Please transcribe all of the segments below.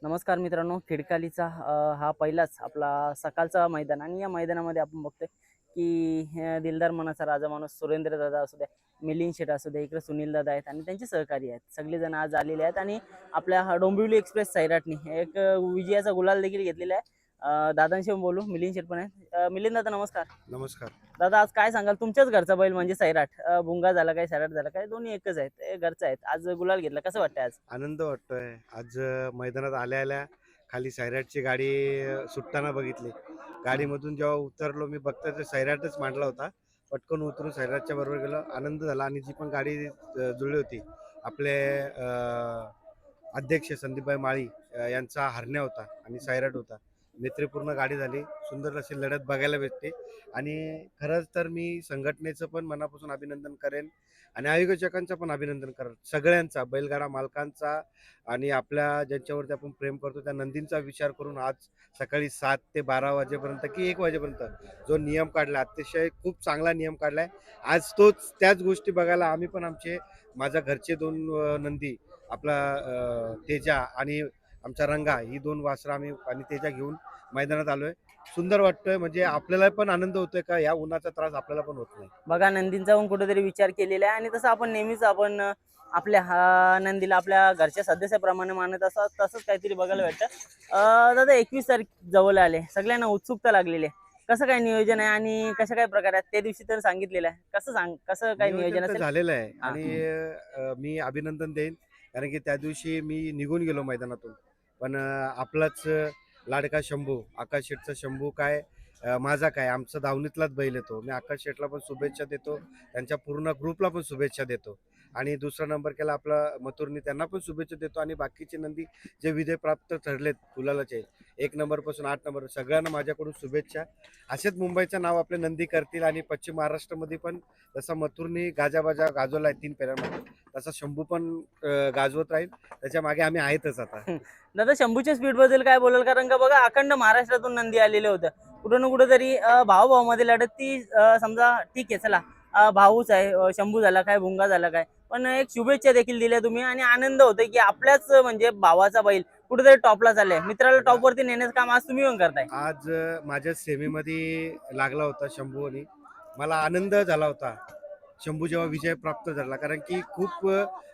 नमस्कार मित्रांनो, खिडकालीचा हा पहिलाच आपला सकाळचा मैदान आणि या मैदानामध्ये आपण बघतोय की दिलदार मनाचा राजा माणूस सुरेंद्र दादा असू द्या, मिलिंद शेठ असू द्या, इकडे सुनील दादा आहेत आणि त्यांचे सहकारी आहेत. सगळेजण आज आलेले आहेत आणि आपल्या डोंबिवली एक्सप्रेस सैराटनी एक विजयाचा गुलाल देखील घेतलेला आहे. दादांशी बोलू, मिलिंद शेठ पण आहेत. मिलिंद दादा नमस्कार. नमस्कार. दादा आज काय सांगाल, तुमच्याच घरचा बैल म्हणजे सैराट, भुंगा झाला काय सैराट झाला काय, दोन्ही एकच आहेत, घरचं आहेत. आज गुलाल घेतला, कसं वाटतंय आज? आनंद वाटतोय. आज मैदानात आल्या खाली सैराटची गाडी सुटताना बघितली. गाडीमधून जेव्हा उतरलो मी बघता तर सैराटच मांडला होता. पटकन उतरून सैराटच्या बरोबर गेलो. आनंद झाला आणि जी पण गाडी जुळली होती आपले अध्यक्ष संदीपभाई माळी यांचा हरण्या होता आणि सैराट होता. मैत्रीपूर्ण गाडी झाली. सुंदर अशी लढत बघायला भेटते आणि खरंच तर मी संघटनेचं पण मनापासून अभिनंदन करेन आणि आयोजकांचं पण अभिनंदन करेन. सगळ्यांचा, बैलगाडा मालकांचा आणि आपल्या ज्यांच्यावरती आपण प्रेम करतो त्या नंदींचा विचार करून आज सकाळी 7 ते 12 वाजेपर्यंत की 1 वाजेपर्यंत जो नियम काढला, अतिशय खूप चांगला नियम काढलाय. आज त्याच गोष्टी बघायला आम्ही पण माझ्या घरचे 2 नंदी आपला तेजा आणि आमचा रंगा ही 2 वासरं आम्ही आणि तेजा घेऊन मैदानात आलोय. सुंदर वाटतंय, म्हणजे आपल्याला पण आनंद होतोय का या उन्हाचा त्रास आपल्याला पण होत नाही. बघा, नंदींचा पण कुठेतरी विचार केलेला आहे आणि तसं आपण नेहमीच आपण आपल्या हा नंदीला आपल्या घरच्या सदस्याप्रमाणे मानत असतात, तसंच काहीतरी बघायला भेटतं. दादा 21 तारीख जवळ आले, सगळ्यांना उत्सुकता लागलेली आहे. कसं काय नियोजन आहे आणि कशा काय प्रकारे त्या दिवशी तर सांगितलेलं आहे, कसं काय नियोजन नियोजन तर असेल? झालेलं आहे हा. आणि मी अभिनंदन देईन, कारण की त्या दिवशी मी निघून गेलो मैदानातून. पण आपलाच लाडका शंभू, आकाश शेठचा शंभू काय, माझा काय, आमचा धावणीतलाच बैल येतो. मी आकाश शेठला पण शुभेच्छा देतो, त्यांच्या पूर्ण ग्रुपला पण शुभेच्छा देतो आणि दुसरा नंबर केला आपला मथुरनी, त्यांना पण शुभेच्छा देतो आणि बाकीचे नंदी जे विजय प्राप्त ठरलेत गुलालाचे 1 नंबरपासून 8 नंबर सगळ्यांना माझ्याकडून शुभेच्छा. असेच मुंबईचं नाव आपले नंदी करतील आणि पश्चिम महाराष्ट्रामध्ये पण जसा मथुरनी गाजाबाजा गाजवला आहे 3 फेऱ्यामध्ये, तसा शंभू पण गाजवत राहील. त्याच्या मागे आम्ही आहेतच आता. दादा, शंभूच्या स्पीड बद्दल काय बोलाल? कारण का बघा, अखंड महाराष्ट्रातून नंदी आलेले होते. कुठं ना कुठं तरी भावाभावामध्ये लढत ती समजा ठीक आहे, चला भाऊच आहे, शंभू झाला काय, भुंगा झाला काय, पण एक शुभेच्छा देखील दिल्या तुम्ही आणि आनंद होतोय की आपल्याच म्हणजे भावाचा बैल कुठेतरी टॉपला चाललाय. मित्राला बघा, टॉपवरती नेण्याचं काम आज तुम्ही पण करताय. आज माझ्या सेमीमध्ये लागला होता शंभू आणि मला आनंद झाला होता शंभू जेव्हा विजय प्राप्त झाला, कारण की खूप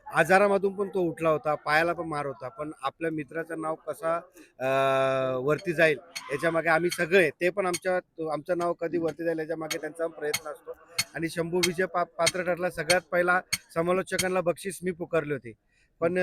आजारामधून पण तो उठला होता, पायाला पण मार होता, पण आपल्या मित्राचं नाव कसा वरती जाईल याच्या मागे आम्ही सगळे, ते पण आमचं नाव कधी वरती जाईल याच्या मागे त्यांचा प्रयत्न असतो आणि शंभू विजय पात्र ठरला. सगळ्यात पहिला समालोचकांना बक्षीस मी पुकारले होते, पण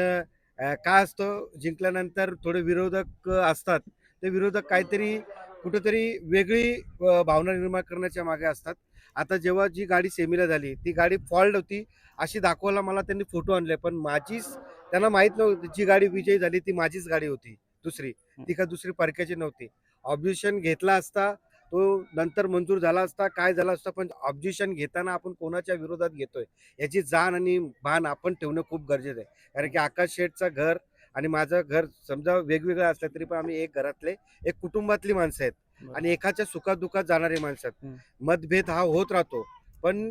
काय असतं जिंकल्यानंतर थोडे विरोधक असतात, ते विरोधक काहीतरी कुठेतरी वेगळी भावना निर्माण करण्याच्या मागे असतात. आता जेव्हा जी गाडी सेमीला झाली ती गाडी फॉल्ट होती अशी दाखवायला मला त्यांनी फोटो आणले, पण माझीच त्यांना माहित नव्हती, जी गाडी विजयी झाली ती माझीच गाडी होती दुसरी, ती का दुसरी परक्याची नव्हती. ऑब्जेक्शन घेतला असता तो नंतर मंजूर झाला असता, काय झाला असता, पण ऑब्जेक्शन घेताना आपण कोणाच्या विरोधात घेतोय याची जाण आणि भान आपण ठेवणं खूप गरजेचं आहे. कारण की आकाश शेठचं घर आणि माझं घर समजा वेगवेगळं असलं तरी पण आम्ही एक घरातले, एक कुटुंबातली माणसं आहेत आणि एकाच्या सुखात दुखात जाणारी माणसं आहेत. मतभेद हा होत राहतो, पण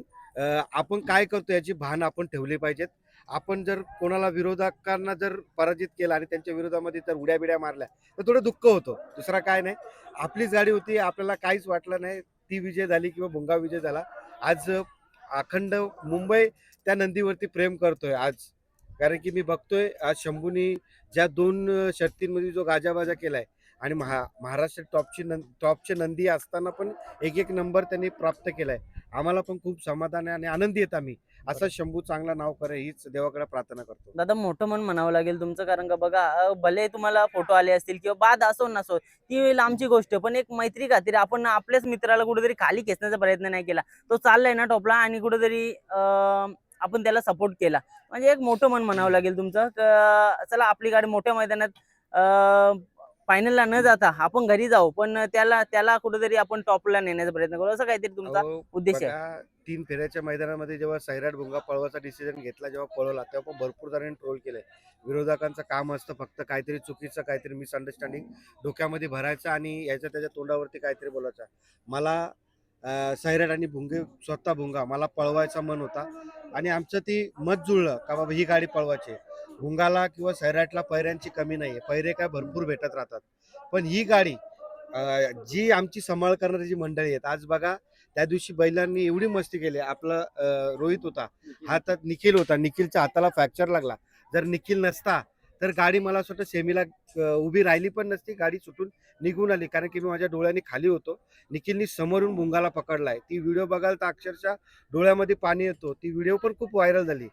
आपण काय करतो याची भान आपण ठेवली पाहिजेत. आपण जर कोणाला विरोधकांना जर पराजित केला आणि त्यांच्या विरोधामध्ये जर उड्या बिड्या मारल्या तर थोडं दुःख होतं, दुसरा काय नाही. आपलीच गाडी होती, आपल्याला काहीच वाटलं नाही, ती विजय झाली किंवा भुंगा विजय झाला. आज अखंड मुंबई त्या नंदीवरती प्रेम करतोय आज, कारण की मी बघतोय आज शंभूनी ज्या 2 शर्तींमध्ये जो गाजाबाजा केलाय आणि महाराष्ट्र टॉपचे नंदी असताना पण एक नंबर त्यांनी प्राप्त केलाय. आम्हाला पण खूप समाधान आहे आणि आनंदी आहेत आम्ही. असं शंभू चांगला नाव करे हीच देवाकडे प्रार्थना करतो. दादा, मोठं मन म्हणावं लागेल तुमचं, कारण का बघा, भले तुम्हाला फोटो आले असतील किंवा बाद असो नसो, ती लांबची गोष्ट, पण एक मैत्री खातीर आपण आपल्याच मित्राला कुठेतरी खाली खेचण्याचा प्रयत्न नाही केला. तो चाललाय ना टॉपला आणि कुठेतरी आपण त्याला सपोर्ट केला, म्हणजे एक मोठं मन म्हणावं लागेल तुमचं. चला, आपली गाडी मोठ्या मैदानात फायनलला न जाता आपण घरी जाऊ, पण त्याला त्याला कुठेतरी आपण टॉपला नेण्याचा प्रयत्न करू, असं काहीतरी तुमचा अहो, उद्देश आहे. बघा, 3 फेऱ्याच्या मैदानामध्ये जेव्हा सैराट भुंगा पळवायचा डिसिजन घेतला, जेव्हा पळवला तेव्हा पण भरपूर जणांनी ट्रोल केलंय. विरोधकांचं काम असतं फक्त काहीतरी चुकीचं, काहीतरी मिसअंडरस्टँडिंग डोक्यामध्ये भरायचं आणि याच्या त्याच्या तोंडावरती काहीतरी बोलायचं. मला सैराट आणि स्वतः भुंगा मला पळवायचा मन होता आणि आमचं ती मत जुळलं का बाबा ही गाडी पळवायची. भुंगाला किंवा सैराटला पैऱ्यांची कमी नाही आहे, पैरे काय भरपूर भेटत राहतात. पण ही गाडी जी आमची सांभाळ करणारी जी मंडळी आहेत, आज बघा त्या दिवशी बैलांनी एवढी मस्ती केली. आपला रोहित होता, हातात निखिल होता, निखिलच्या हाताला फ्रॅक्चर लागला. जर निखिल नसता तर गाडी मला असं वाटतं सेमीला उभी राहिली पण नसती, गाडी सुटून निघून आली. कारण की मी माझ्या डोळ्यांनी खाली होतो. निखिलनी समोरून भुंगाला पकडलाय. ती व्हिडिओ बघाल तर अक्षरशः डोळ्यामध्ये पाणी येतो. ती व्हिडिओ पण खूप व्हायरल झाली.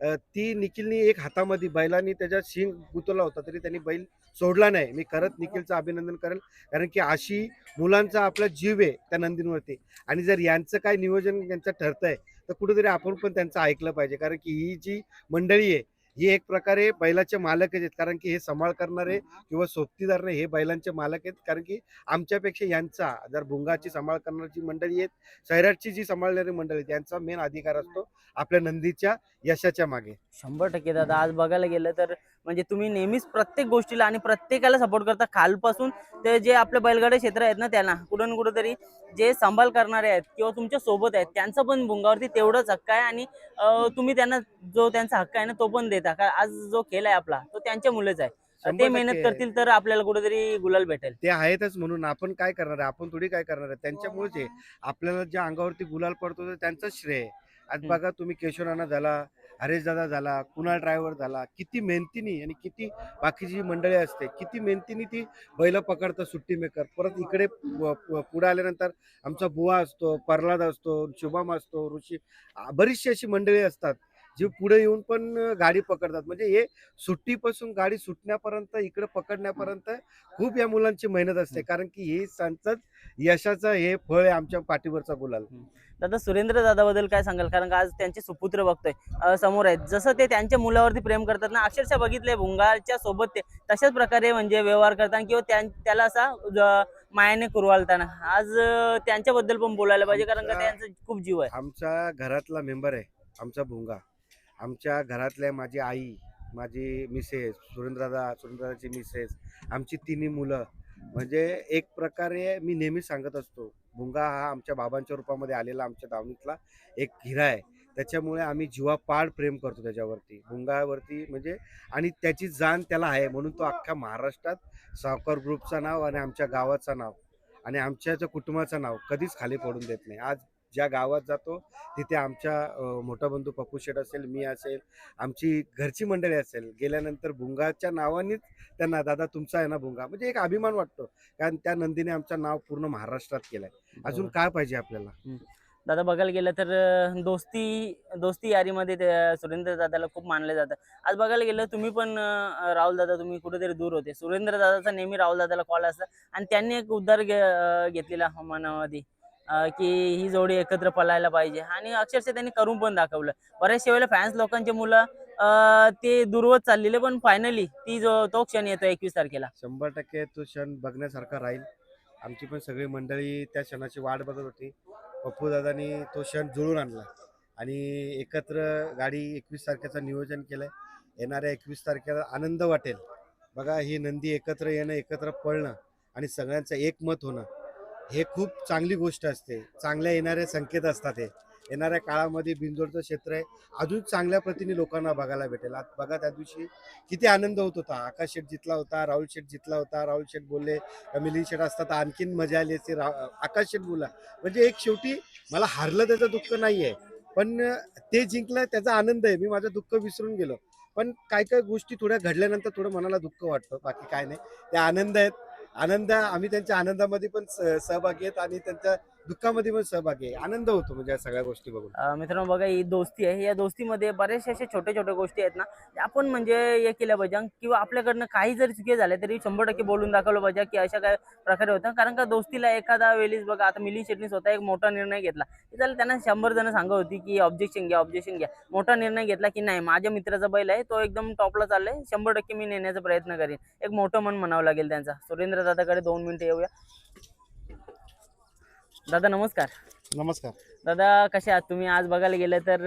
ती निखिलनी एक हातामध्ये बैलांनी त्याच्यात शिंग गुंतवला होता तरी त्यांनी बैल सोडला नाही. मी खरंच निखिलचं अभिनंदन करेल, कारण की अशी मुलांचा आपला जीव आहे त्या नंदींवरती. आणि जर यांचं काय नियोजन यांचं ठरतंय तर कुठेतरी आपण पण त्यांचं ऐकलं पाहिजे. कारण की ही जी मंडळी आहे ही एक प्रकारे बैलाचे मालक आहेत. कारण की हे सांभाळ करणारे किंवा सोबतीदार नाही, हे बैलांचे मालक आहेत. कारण की आमच्यापेक्षा यांचा, जर भुंगाची सांभाळ करणारी जी मंडळी आहेत, सैराटची जी सांभाळणारी मंडळी आहेत, यांचा मेन अधिकार असतो आपल्या नंदीच्या यशाच्या मागे. 100% दादा. आज बघायला गेलं तर म्हणजे तुम्ही नेहमीच प्रत्येक गोष्टीला आणि प्रत्येकाला सपोर्ट करता, खालपासून ते जे आपले बैलगाडा क्षेत्र आहेत ना, त्यांना कुठं ना कुठंतरी जे सांभाळ करणारे आहेत किंवा तुमच्या सोबत आहेत त्यांचा पण भुंगावरती तेवढाच हक्क आहे. आणि तुम्ही त्यांना जो त्यांचा हक्क आहे ना तो पण देता. कारण आज जो खेळ आहे आपला तो त्यांच्या मुलेच आहे. ते शंभर मेहनत टक्के करतील तर आपल्याला कुठेतरी गुलाल भेटेल. ते आहेतच. म्हणून आपण काय करणार आहे, आपण थोडी काय करणार आहे, त्यांच्यामुळेच आहे. आपल्याला ज्या अंगावरती गुलाल पडतो तर त्यांचंच श्रेय आहे. आज हम्म. बघा तुम्ही केशव राणा झाला, हरेश दादा झाला, कुणाल ड्रायव्हर झाला, किती मेहनतीने आणि किती बाकीची जी मंडळी असते किती मेहनतीने ती बैल पकडतात सुट्टी मेकर. परत इकडे पुढे आल्यानंतर आमचा बुवा असतो, प्रल्हाद असतो, शुभम असतो, ऋषी, बरीचशी अशी मंडळी असतात जे पुढे येऊन पण गाडी पकडतात. म्हणजे हे सुट्टीपासून गाडी सुटण्यापर्यंत इकडे पकडण्यापर्यंत खूप या मुलांची मेहनत असते. कारण की हे संतत यशाचं हे फळ आहे आमच्या पाठीवरचा गुलाल. दादा, सुरेंद्र दादाबद्दल काय सांगाल? कारण का आज त्यांचे सुपुत्र बघतोय समोर आहेत. जसं ते त्यांच्या मुलावरती प्रेम करतात ना, अक्षरशः बघितलंय भुंगाच्या सोबत ते तशाच प्रकारे म्हणजे व्यवहार करताना किंवा त्याला असा मायाने कुरवाळताना. आज त्यांच्याबद्दल पण बोलायला पाहिजे, कारण का त्यांचा खूप जीव आहे. आमच्या घरातला मेंबर आहे आमचा भुंगा. आमच्या घरातल्या माझी आई, माझी मिसेस, सुरेंद्रदाची मिसेस, आमची तिन्ही मुलं. म्हणजे एक प्रकारे मी नेहमी सांगत असतो, भुंगा हा आमच्या बाबांच्या रूपामध्ये आलेला आमच्या दावणीतला एक हिरा आहे. त्याच्यामुळे आम्ही जीवापाड प्रेम करतो त्याच्यावरती, भुंगावरती. म्हणजे आणि त्याची जाण त्याला आहे, म्हणून तो अख्ख्या महाराष्ट्रात सावकार ग्रुपचं नाव आणि आमच्या गावाचं नाव आणि आमच्या ज्या कुटुंबाचं नाव कधीच खाली पडून देत नाही. आज ज्या गावात जातो तिथे आमच्या मोठा बंधू पप्पू शेठ असेल, मी असेल, आमची घरची मंडळी असेल, गेल्यानंतर भुंगाच्या नावानेच त्यांना, दादा तुमचा आहे ना भुंगा, म्हणजे एक अभिमान वाटतो. कारण त्या नंदीने आमचं नाव पूर्ण महाराष्ट्रात केलंय. अजून काय पाहिजे आपल्याला. दादा, बघायला गेलं तर दोस्ती दोस्ती यारीमध्ये सुरेंद्र दादाला खूप मानलं जातं. आज बघायला गेलं तुम्ही पण राहुल दादा तुम्ही कुठेतरी दूर होते. सुरेंद्र दादाचा नेहमी राहुल दादाला कॉल असता आणि त्यांनी एक उद्धार घेतलेला मनामध्ये, की ही जोडी एकत्र पळायला पाहिजे. आणि अक्षरशः त्यांनी करून पण दाखवलं. बऱ्याचशा वेळेला फॅन्स लोकांचे मुलं ते दूरवत चाललेले, पण फायनली तो क्षण येतो 21 तारखेला. 100% तो क्षण बघण्यासारखा राहील. आमची पण सगळी मंडळी त्या क्षणाची वाट बघत होती. पप्पू दादानी तो क्षण जुळून आणला आणि एकत्र गाडी 21 तारखेचं नियोजन केलंय. येणाऱ्या 21 तारखेला आनंद वाटेल. बघा ही नंदी एकत्र येणं, एकत्र पळणं आणि सगळ्यांचं एकमत होणं, हे खूप चांगली गोष्ट असते. चांगल्या येणारे संकेत असतात हे. येणाऱ्या काळामध्ये बिंदोडचं क्षेत्र आहे अजून चांगल्या प्रतीने लोकांना बघायला भेटेल. आज बघा त्या दिवशी किती आनंद होत होता. आकाश शेठ जितला होता, राहुल शेठ जितला होता. राहुल शेठ बोलले, मिलिंद शेठ असता तर आणखीन मजा आली असती. आकाश शेठ बोला, म्हणजे एक शेवटी मला हारलं त्याचं दुःख नाहीये, पण ते जिंकलं त्याचा आनंद आहे. मी माझं दुःख विसरून गेलो. पण काय काय गोष्टी थोड्या घडल्यानंतर थोडं मनाला दुःख वाटतं, बाकी काय नाही. ते आनंद आहेत. आनंद आम्ही त्यांच्या आनंदामध्ये पण सहभागी आहेत आणि त्यांच्या दुःखामध्ये पण सहभागी आहे. आनंद होतो म्हणजे या सगळ्या गोष्टी बघून. मित्रांनो, बघा ही दोस्ती आहे. या दोस्तीमध्ये बऱ्याचशा अशा छोट्या छोट्या गोष्टी आहेत ना, त्या आपण म्हणजे हे केल्या पाहिजे. किंवा आपल्याकडनं काही जरी चुकी झाल्या तरी 100% बोलून दाखवलं पाहिजे की अशा काय प्रकारे होतं. कारण का दोस्तीला एखादा वेळेस बघा, आता मिलिंद शेट्टी स्वतः एक मोठा निर्णय घेतला. त्याला त्यांना 100 जण सांगत होती की ऑब्जेक्शन घ्या, ऑब्जेक्शन घ्या. मोठा निर्णय घेतला की नाही, माझ्या मित्राचा बैल आहे, तो एकदम टॉपला चाललाय, 100% मी नेण्याचा प्रयत्न करेन. एक मोठं मन म्हणावं लागेल त्यांचा. सुरेंद्र दादाकडे 2 मिनिटं येऊया. दादा, नमस्कार. नमस्कार. दादा, कसे आहात तुम्ही? आज बघायला गेलं तर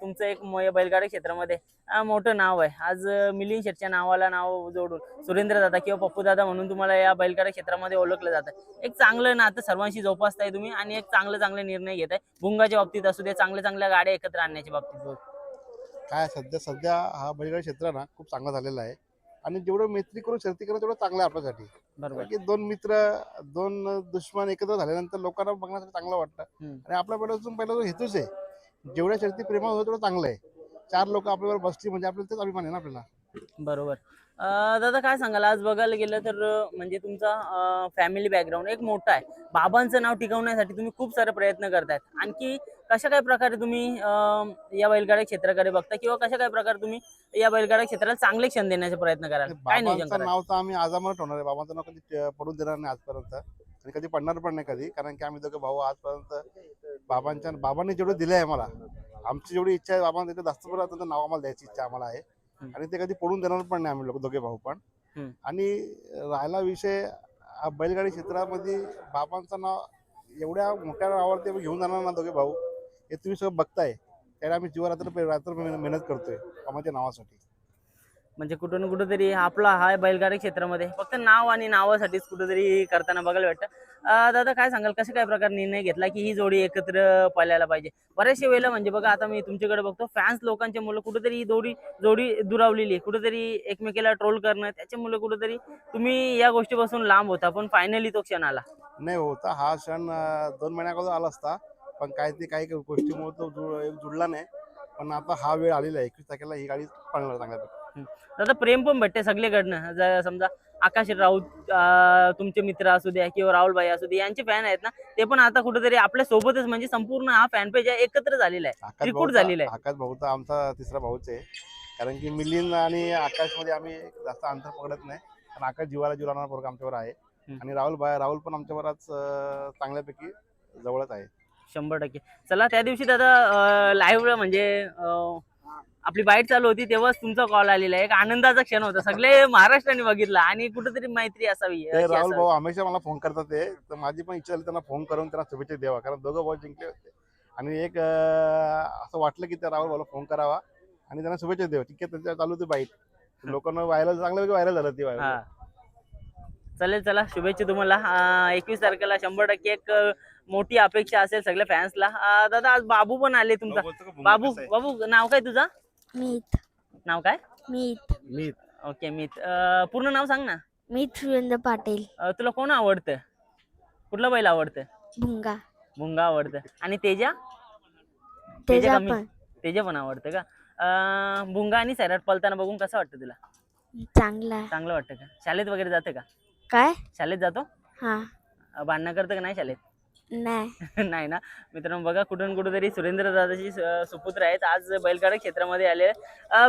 तुमचं एक बैलगाडी क्षेत्रामध्ये मोठं नाव आहे. आज मिलिंद शेठच्या नावाला नाव जोडून सुरेंद्र दादा किंवा पप्पू दादा म्हणून तुम्हाला या बैलगाडी क्षेत्रामध्ये ओळखलं जातं. एक चांगलं नातं सर्वांशी जोपासताय तुम्ही आणि एक चांगले निर्णय घेताय. भुंगाच्या बाबतीत असू दे, चांगल्या गाड्या एकत्र आणण्याच्या बाबतीत. काय सध्या सध्या हा बैलगाडी क्षेत्र ना खूप चांगला झालेला आहे आणि जेवढं मैत्री करून शर्ती करणं तेवढं चांगलं आहे आपल्यासाठी. बरोबर. कारण की दोन मित्र, दोन दुश्मन एकत्र झाल्यानंतर लोकांना बघण्यासाठी चांगलं वाटतं. हम्म. आणि आपल्या पहिला जो हेतूच आहे, जेवढ्या शर्ती प्रेमात होतं तेवढं चांगलं आहे. चार लोक आपल्यावर बसली म्हणजे आपल्याला तेच अभिमान आहे ना आपल्याला. बरोबर. दादा काय सांगाल, आज बघायला गेलं तर म्हणजे तुमचा फॅमिली बॅकग्राऊंड एक मोठा आहे. बाबांचं नाव टिकवण्यासाठी तुम्ही खूप सारे प्रयत्न करतायत. आणखी कशा काय प्रकारे तुम्ही या बैलगाड्या क्षेत्राकडे बघता, किंवा कशा काय प्रकारे तुम्ही या बैलगाड्या क्षेत्राला चांगले क्षण देण्याचे प्रयत्न कराल, काय नियोजन बाबांचं कराल? नाव तर आम्ही आजामर ठेवणार आहे. बाबांचं नाव कधी पडून देणार नाही आजपर्यंत आणि कधी पडणार पण नाही कधी. कारण की आम्ही दोघे भाऊ आजपर्यंत बाबांनी जेवढं दिलंय आम्हाला, आमची जेवढी इच्छा आहे बाबांना त्याच्या जास्त पण त्यांचं नाव आम्हाला द्यायची इच्छा आम्हाला आहे. आणि ते कधी पडून देणार पण नाही आम्ही दोघे भाऊ पण. हम्म. आणि राहिला विषय बैलगाडी क्षेत्रामध्ये बाबांचं नाव एवढ्या मोठ्या नावावरती आम्ही घेऊन जाणार ना दोघे भाऊ, हे तुम्ही सगळं बघताय. त्याला आम्ही रात्र मेहनत करतोय बाबांच्या नावासाठी. म्हणजे कुठं ना कुठंतरी आपला हा बैलगाडी क्षेत्रामध्ये फक्त नाव आणि नावासाठीच कुठेतरी करताना बघायला भेटतं. दादा काय सांगाल, कसं काय प्रकारे निर्णय घेतला की ही जोडी एकत्र पळायला पाहिजे? बऱ्याचशा वेळेला म्हणजे बघा, आता मी तुमच्याकडे बघतो फॅन्स लोकांच्या मुलं कुठेतरी ही जोडी दुरावलेली आहे, कुठेतरी एकमेकाला ट्रोल करणं, त्याच्यामुळे कुठेतरी तुम्ही या गोष्टीपासून लांब होता, पण फायनली तो क्षण आला. नाही होता हा क्षण 2 महिन्या अगोदर आला असता, पण काही गोष्टीमुळे तो जुळला नाही. पण आता हा वेळ आलेला आहे. 21 तारखेला ही गाडी पळणार चांगल्यापैकी. दादा प्रेम पण भेटते सगळीकडनं. समजा आकाश राऊत तुमचे मित्र असू द्या किंवा राहुल भाई असू द्या, यांचे फॅन आहेत ना, ते पण आता कुठेतरी आपल्या सोबतच, म्हणजे संपूर्ण हा फॅन पेज एकत्र झालेला आहे, त्रिकूट झालेला आहे. आकाश भाऊ तर आमचा तिसरा भाऊच आहे. कारण की मिलिंद आणि आकाशमध्ये आम्ही जास्त अंतर पकडत नाही. पण आकाश जीवाला जीव लावणारा पोरगा आमच्यावर आहे. आणि राहुल पण आमच्यावरच चांगल्यापैकी जवळच आहे. 100%. चला, त्या दिवशी दादा लाईव्ह म्हणजे आपली बाईट चालू होती तेव्हाच तुमचा कॉल आलेला आहे. एक आनंदाचा क्षण होता, सगळे महाराष्ट्राने बघितला आणि कुठेतरी मैत्री असावी ते अशी राहुल असावी. भाऊ हमेशा मला फोन करतात ते, तर माझी पण इच्छा झाली त्यांना फोन करून त्यांना शुभेच्छा द्यावा. कारण दोघं भाऊ जिंकले होते आणि एक असं वाटलं की त्या राहुल भाऊला फोन करावा आणि त्यांना शुभेच्छा द्यावा. ठीक आहे, त्यांच्या चालू होती बाईट. लोकांना चांगल्यापैकी व्हायरल झालं ती हा, व्हायरल. चालेल. चला, शुभेच्छा तुम्हाला. 21 तारखेला 100% एक मोठी अपेक्षा असेल सगळ्या फॅन्सला. दादा आज बाबू पण आले तुमचा. बाबू नाव काय तुझं? मीत नाव काय? मीत ओके, मीत. पूर्ण नाव सांग ना. मीत सुरेंद्र पाटील. तुला कोण आवडतं? कुठला बैल आवडतं? भुंगा. भुंगा आवडतं. आणि तेजा तेजा कमी? पण तेजा पण आवडतं का? भुंगा आणि सैराट पळताना बघून कसं वाटतं तुला? चांगला आहे. चांगलं वाटतं का? शाळेत वगैरे जातं का? काय? शाळेत जातो? हा. भांडणं करतं का नाही शाळेत? नाही. नाही ना. मित्रांनो बघा, कुठून कुठेतरी सुरेंद्र दादाची सुपुत्र आहेत, आज बैलगाडा क्षेत्रामध्ये आले.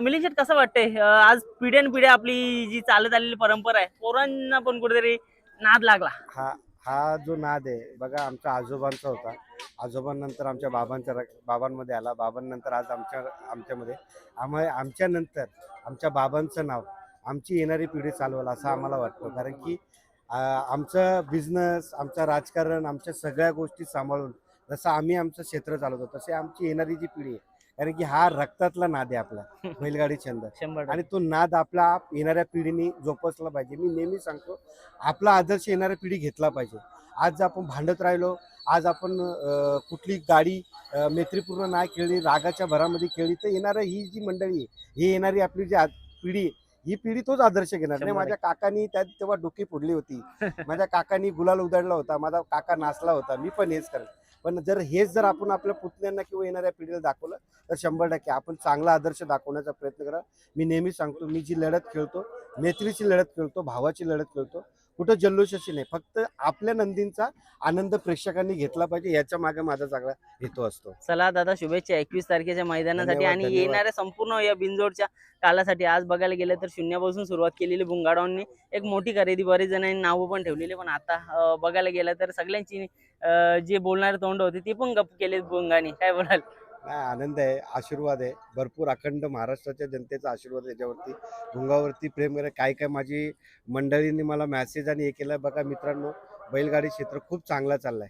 मिलिंद शेठ, कसं वाटतंय आज पिढ्यानपिढ्या आपली जी चालत आलेली परंपरा आहे, पोरांना पण कुठेतरी नाद लागला? हा जो नाद आहे बघा, आमच्या आजोबांचा होता. आजोबांनंतर आमच्या बाबांमध्ये आला. बाबांनंतर आज आमच्यामध्ये आमच्या नंतर आमच्या बाबांचं नाव आमची येणारी पिढी चालवलं असं आम्हाला वाटतं. कारण की आमचं बिझनेस, आमचं राजकारण, आमच्या सगळ्या गोष्टी सांभाळून जसं आम्ही आमचं क्षेत्र चालवतो, तसे आमची येणारी जी पिढी आहे, कारण की हा रक्तातला नाद आहे आपला बैलगाडी छंद. 100%. आणि तो नाद आपला येणाऱ्या पिढीने जोपासला पाहिजे. मी नेहमी सांगतो, आपला आदर्श येणाऱ्या पिढी घेतला पाहिजे. आज आपण भांडत राहिलो, आज आपण कुठली गाडी मैत्रीपूर्ण नाही खेळली, रागाच्या भरामध्ये खेळली, तर येणारं ही जी मंडळी आहे, ही येणारी आपली जी पिढी आहे, ही पिढी तोच आदर्श घेणार नाही. माझ्या काकांनी तेव्हा डोकी फोडली होती, माझ्या काकांनी गुलाल उधळला होता, माझा काका नाचला होता, मी पण हेच करेन. पण हेच जर आपण आपल्या पुतण्यांना किंवा येणाऱ्या पिढीला दाखवलं तर 100% आपण चांगला आदर्श दाखवण्याचा प्रयत्न करा. मी नेहमी सांगतो, मी जी लढत खेळतो, मैत्रीची लढत खेळतो, भावाची लढत खेळतो, कुठं जल्लोषाची नाही. फक्त आपल्या नंदींचा आनंद प्रेक्षकांनी घेतला पाहिजे, याच्या मागे माझा सगळा हेतू असतो. चला दादा, शुभेच्छा 21 तारखेच्या मैदानासाठी धन्यवाद, आणि धन्यवाद. येणाऱ्या संपूर्ण या बिनजोडच्या कालासाठी. आज बघायला गेलं तर शून्यापासून सुरुवात केलेली भुंगाडांनी एक मोठी खरेदी, बरेच जणांनी नावं पण ठेवलेली, पण आता बघायला गेलं तर सगळ्यांची जे बोलणारे तोंड होते ते पण गप केले भुंगानी. काय बोलाल? नाही, आनंद आहे, आशीर्वाद आहे भरपूर. अखंड महाराष्ट्राच्या जनतेचा आशीर्वाद आहे याच्यावरती. भुंगावरती प्रेम करे. काय माझी मंडळींनी मला मेसेज आणि हे केलं. बघा मित्रांनो, बैलगाडी क्षेत्र खूप चांगला चाललाय.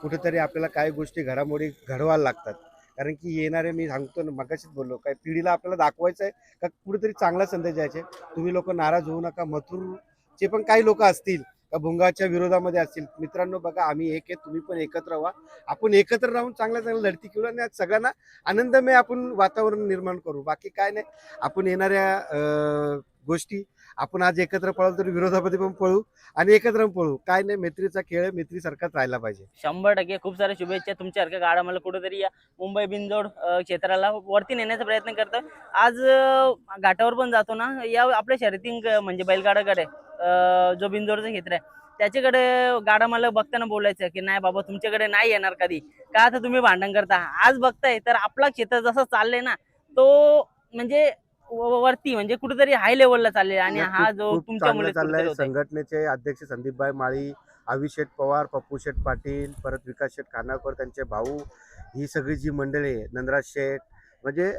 कुठेतरी आपल्याला काही गोष्टी घडामोडी घडवायला लागतात. कारण की येणारे, मी सांगतो ना, मगाशीच बोललो, काय पिढीला आपल्याला दाखवायचं आहे का कुठेतरी चांगला संदेश द्यायचे. तुम्ही लोक नाराज होऊ नका. मथुरचे पण काही लोक असतील का भुंगाच्या विरोधामध्ये असतील. मित्रांनो बघा, आम्ही एक आहे, तुम्ही पण एकत्र व्हा. आपण एकत्र राहून चांगल्या चांगल्या लढती खेळू आणि आज सगळ्यांना आनंदमय आपण वातावरण निर्माण करू. बाकी काय नाही. आपण येणाऱ्या गोष्टी आपण आज एकत्र पळालो तर विरोधामध्ये पण पळू आणि एकत्र पण पळू. काय नाही, मैत्रीचा खेळ आहे, मैत्रीसारखाच राहायला पाहिजे. 100% खूप साऱ्या शुभेच्छा. तुमच्यासारख्या गाडा मला कुठेतरी या मुंबई बिनजोड क्षेत्राला वरती नेण्याचा प्रयत्न करतो. आज घाटावर पण जातो ना, या आपल्या शर्यती म्हणजे बैलगाडाकडे जो बिनजोडचं क्षेत्र आहे त्याच्याकडे गाडा मला बघताना बोलायचं की नाही बाबा तुमच्याकडे नाही येणार कधी, का आता तुम्ही भांडण करता. आज बघताय तर आपला क्षेत्र जसं चाललंय ना तो म्हणजे वरती म्हणजे कुठेतरी हाय लेवलला चालले आणि हा नक्कीच जो खूप तुमच्यामुळे चांगलं चाललंय. होतोय. संघटनेचे अध्यक्ष संदीपभाई माळी, अविशेठ पवार, पप्पू शेठ पाटील, परत विकास शेठ खानावकर, त्यांचे भाऊ, ही सगळी जी मंडळी आहे, नंदराज शेठ, म्हणजे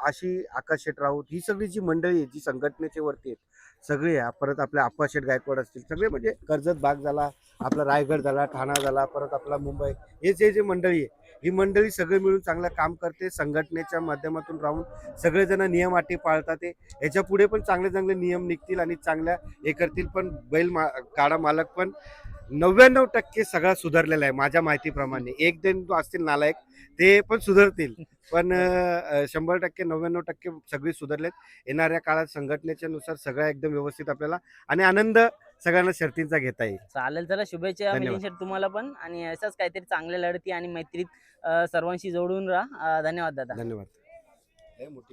अशी आकाश शेठ राऊत, ही सगळी जी मंडळी आहे जी संघटनेचे वरती आहेत सगळे आहे. परत आपले आप्पा शेठ गायकवाड असतील, सगळे म्हणजे कर्जत भाग झाला, आपला रायगड झाला, ठाणा झाला, परत आपला मुंबई, हे जे मंडळी आहे ही मंडळी सगळे मिळून चांगलं काम करते. संघटनेच्या माध्यमातून राहून सगळेजण नियम अटी पाळतात. याच्या पुढे पण चांगले चांगले नियम निघतील आणि चांगल्या हे करतील. पण गाडा मालक पण 99% सगळा सुधारलेला आहे माझ्या माहितीप्रमाणे. एक दोन असतील नालायक, ते पण सुधारतील, पण 100% 99% सगळे सुधारलेत. येणाऱ्या काळात संघटनेच्या नुसार सगळं एकदम व्यवस्थित आपल्याला आणि आनंद सगळ्यांना शर्तींचा घेता येईल. चालेल, चला शुभेच्छा धन्यवाद. मिलिंद शेठ तुम्हाला पण आणि असंच काहीतरी चांगल्या लढती आणि मैत्रीत सर्वांशी जोडून राहा. धन्यवाद दादा. धन्यवाद. लय मोठी